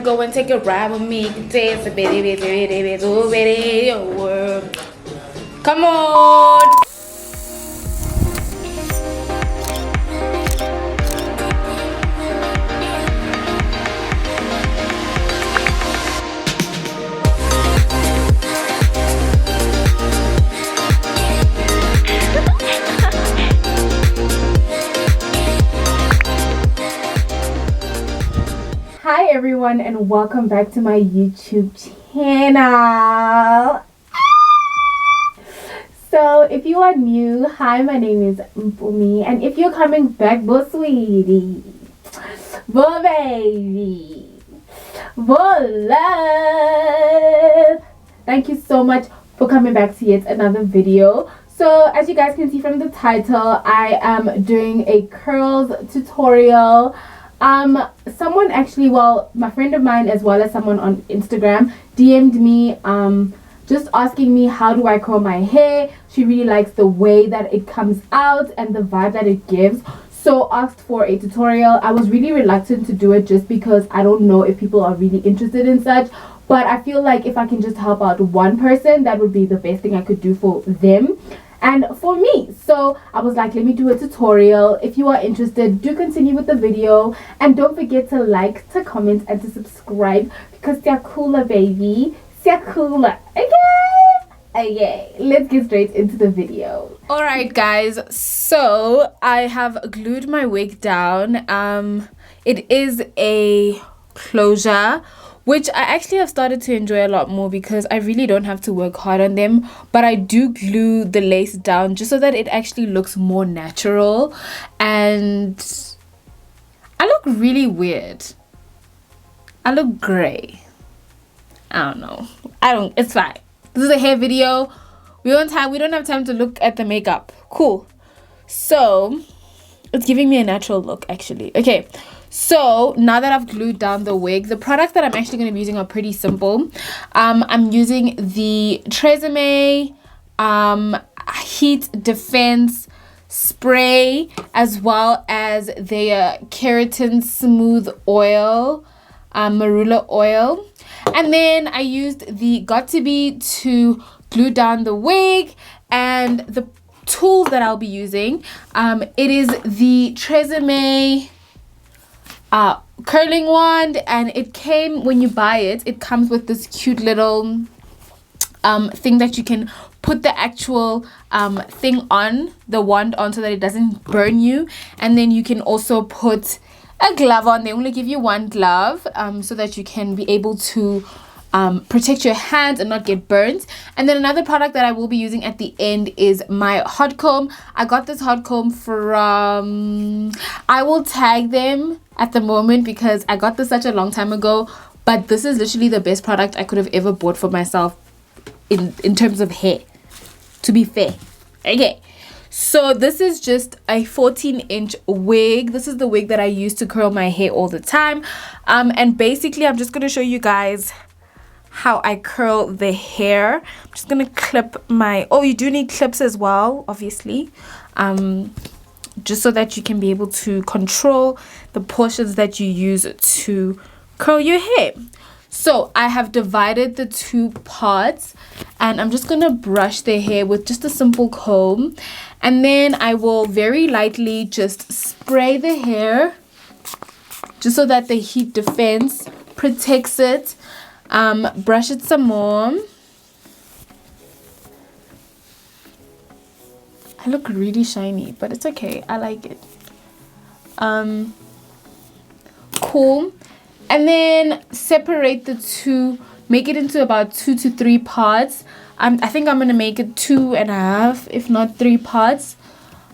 Go and take a ride with me. Dance a bit, come on. Hi everyone and welcome back to my YouTube channel. So if you are new, hi, my name is Mpumi, and if you're coming back, bo sweetie, bo baby, bo love, thank you so much for coming back to yet another video. So as you guys can see from the title, I am doing a curls tutorial. Someone actually, well, my friend of mine as well as someone on Instagram DM'd me just asking me how do I curl my hair. She really likes the way that it comes out and the vibe that it gives, so asked for a tutorial. I was really reluctant to do it just because I don't know if people are really interested in such, but I feel like if I can just help out one person, that would be the best thing I could do for them and for me. So I was like, let me do a tutorial. If you are interested, do continue with the video, and don't forget to like, to comment, and to subscribe, because they're cooler, baby. They're cooler. Okay, let's get straight into the video. All right guys, so I have glued my wig down. It is a closure, which I actually have started to enjoy a lot more because I really don't have to work hard on them, but I do glue the lace down just so that it actually looks more natural, and I look really weird. I look gray. I don't know. It's fine. This is a hair video. We don't have time to look at the makeup. Cool. So it's giving me a natural look actually. Okay. So now that I've glued down the wig, the products that I'm actually going to be using are pretty simple. I'm using the Tresemme heat defense spray, as well as their keratin smooth oil, marula oil, and then I used the Got2b to glue down the wig. And the tools that I'll be using, it is the Tresemme curling wand, and it came, when you buy it, it comes with this cute little thing that you can put the actual thing on, the wand on, so that it doesn't burn you. And then you can also put a glove on. They only give you one glove so that you can be able to protect your hands and not get burnt. And then another product that I will be using at the end is my hot comb. I got this hot comb from, I will tag them at the moment because I got this such a long time ago, but this is literally the best product I could have ever bought for myself in terms of hair, to be fair. Okay, so this is just a 14-inch wig. This is the wig that I use to curl my hair all the time, and basically I'm just going to show you guys how I curl the hair. I'm just going to clip my, oh, you do need clips as well, obviously, just so that you can be able to control the portions that you use to curl your hair. So I have divided the two parts, and I'm just going to brush the hair with just a simple comb, and then I will very lightly just spray the hair just so that the heat defense protects it. Brush it some more. I look really shiny, but it's okay. I like it. Cool. And then separate the two, make it into about 2 to 3 parts. I think I'm going to make it 2.5, if not 3 parts.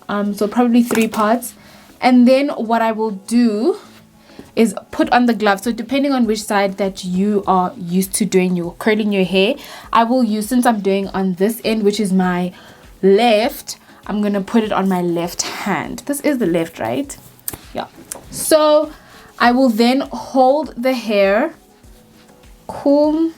So probably 3 parts. And then what I will do is put on the glove. So depending on which side that you are used to doing your curling your hair, I will use, since I'm doing on this end, which is my left, I'm gonna put it on my left hand. This is the left, right? Yeah. So I will then hold the hair, comb,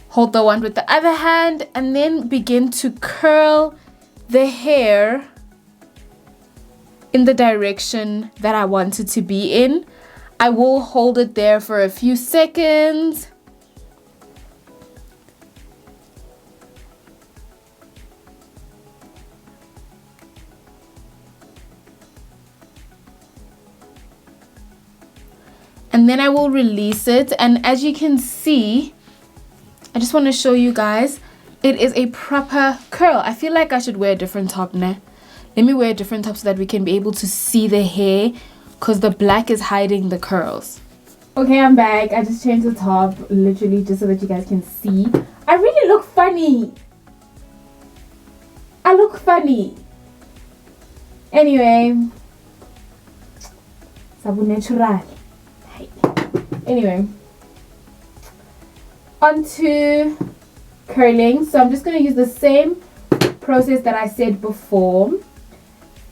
hold the wand with the other hand, and then begin to curl the hair in the direction that I want it to be in. I will hold it there for a few seconds. And then I will release it. And as you can see, I just want to show you guys, it is a proper curl. I feel like I should wear a different top now. Let me wear a different top so that we can be able to see the hair, because the black is hiding the curls. Okay, I'm back. I just changed the top literally just so that you guys can see. I really look funny. I look funny. Anyway, sabu natural. Anyway, onto curling. So I'm just going to use the same process that I said before.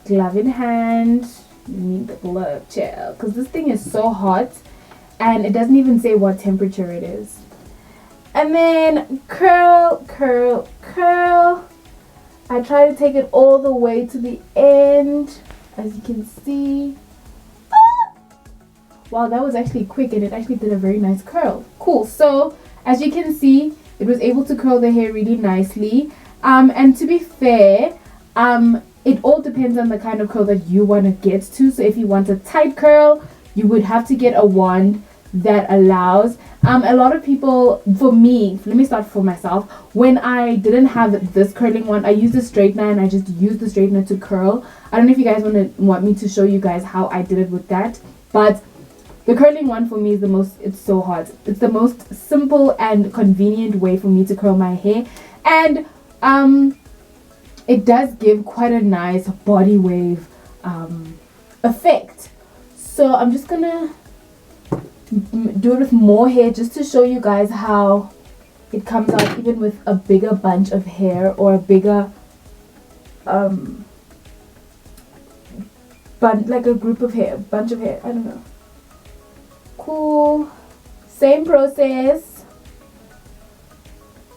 Glove in hand. You need the glove, chill, because this thing is so hot and it doesn't even say what temperature it is. And then curl, curl, curl. I try to take it all the way to the end, as you can see. Wow, that was actually quick and it actually did a very nice curl. Cool. So as you can see, it was able to curl the hair really nicely. And to be fair, it all depends on the kind of curl that you want to get to. So if you want a tight curl, you would have to get a wand that allows. A lot of people, for me, let me start for myself. When I didn't have this curling wand, I used a straightener and I just used the straightener to curl. I don't know if you guys want me to show you guys how I did it with that, but the curling one for me is the most, it's so hot. It's the most simple and convenient way for me to curl my hair. And it does give quite a nice body wave effect. So I'm just gonna do it with more hair just to show you guys how it comes out even with a bigger bunch of hair or a bigger like a group of hair, bunch of hair, I don't know. Cool. Same process.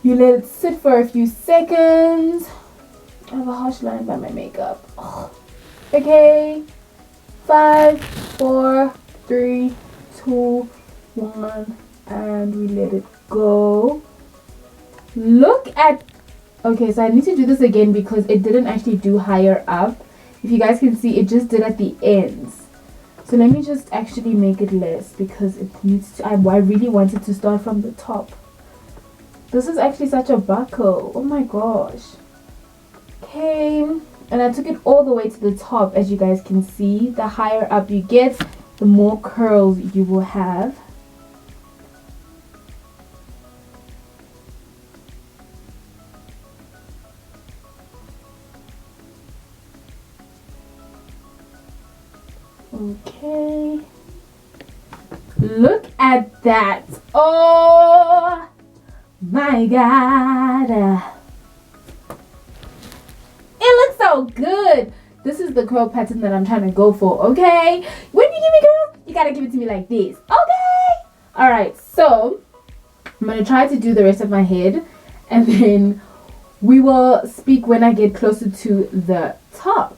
You let it sit for a few seconds. I have a harsh line by my makeup. Oh. Okay. 5, 4, 3, 2, 1, and we let it go. Look at. Okay, so I need to do this again because it didn't actually do higher up. If you guys can see, it just did at the ends. So let me just actually make it less because it needs to, I really wanted to start from the top. This is actually such a buckle. Oh my gosh. Okay. And I took it all the way to the top, as you guys can see. The higher up you get, the more curls you will have. Okay, look at that. Oh my god, it looks so good. This is the curl pattern that I'm trying to go for. Okay, when you give me curls, you gotta give it to me like this. Okay, all right, so I'm gonna try to do the rest of my head and then we will speak when I get closer to the top.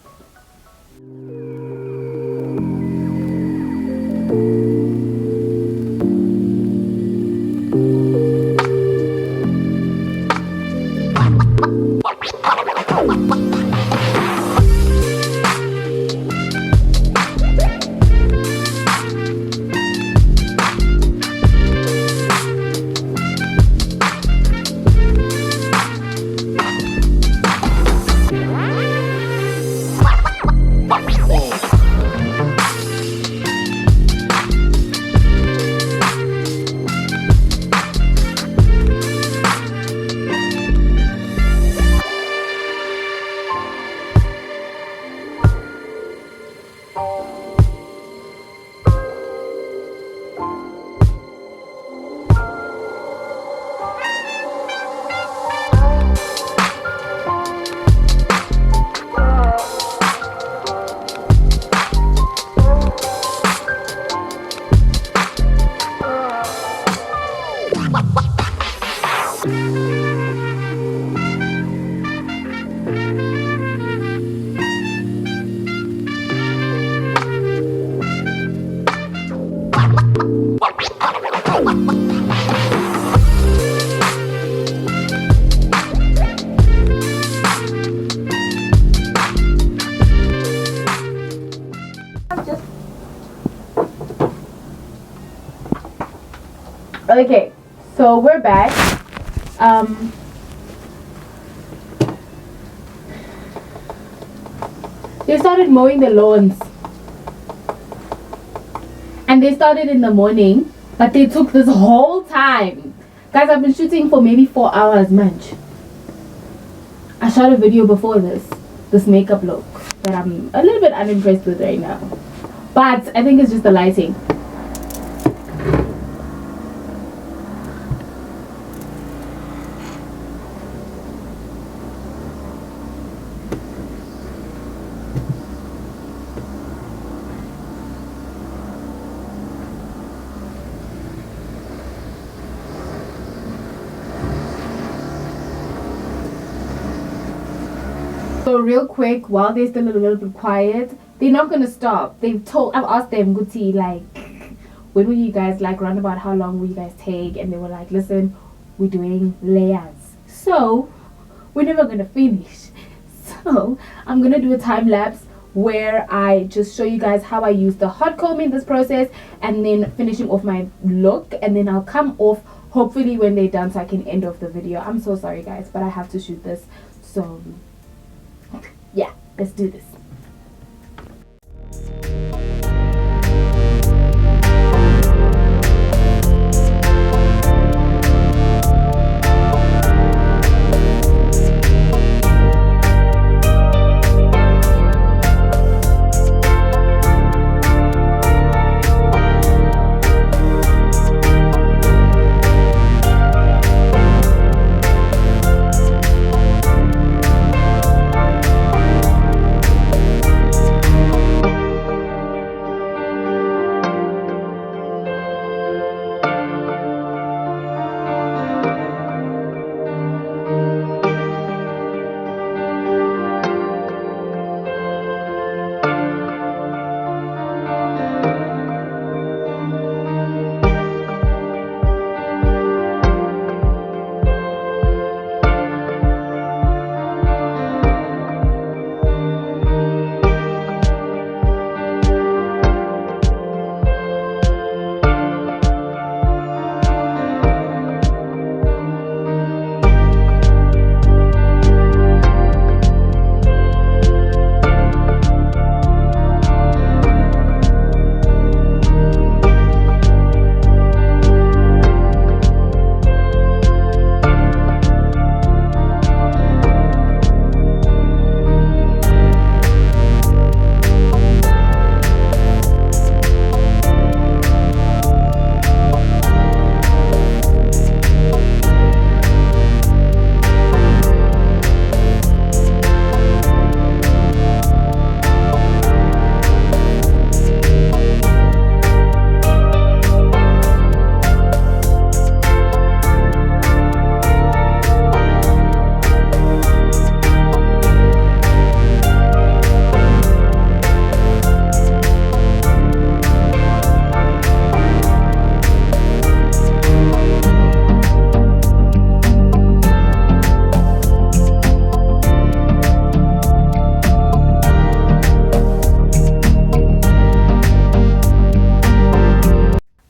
Okay, so we're back. They started mowing the lawns, and they started in the morning, but they took this whole time. Guys, I've been shooting for maybe 4 hours, much. I shot a video before this makeup look that I'm a little bit unimpressed with right now, but I think it's just the lighting. So real quick, while they're still a little bit quiet, they're not gonna stop. I've asked them, Guti, like, when will you guys, like, run about how long will you guys take? And they were like, listen, we're doing layers, so we're never gonna finish. So I'm gonna do a time lapse where I just show you guys how I use the hot comb in this process, and then finishing off my look, and then I'll come off hopefully when they're done so I can end off the video. I'm so sorry guys, but I have to shoot this, so yeah, let's do this.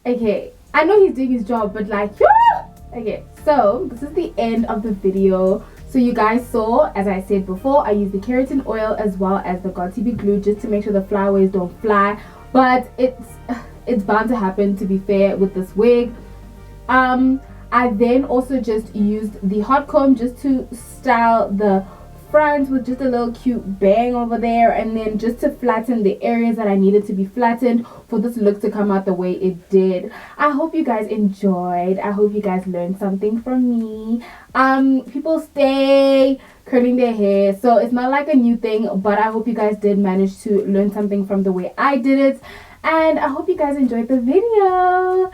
Okay, I know he's doing his job, but like, okay, so this is the end of the video. So you guys saw, as I said before, I used the keratin oil as well as the Got2b glue just to make sure the flyaways don't fly, but it's bound to happen, to be fair, with this wig. I then also just used the hot comb just to style the front with just a little cute bang over there, and then just to flatten the areas that I needed to be flattened for this look to come out the way it did. I hope you guys enjoyed. I hope you guys learned something from me. People stay curling their hair, so it's not like a new thing, but I hope you guys did manage to learn something from the way I did it, and I hope you guys enjoyed the video.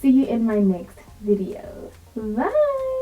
See you in my next video. Bye.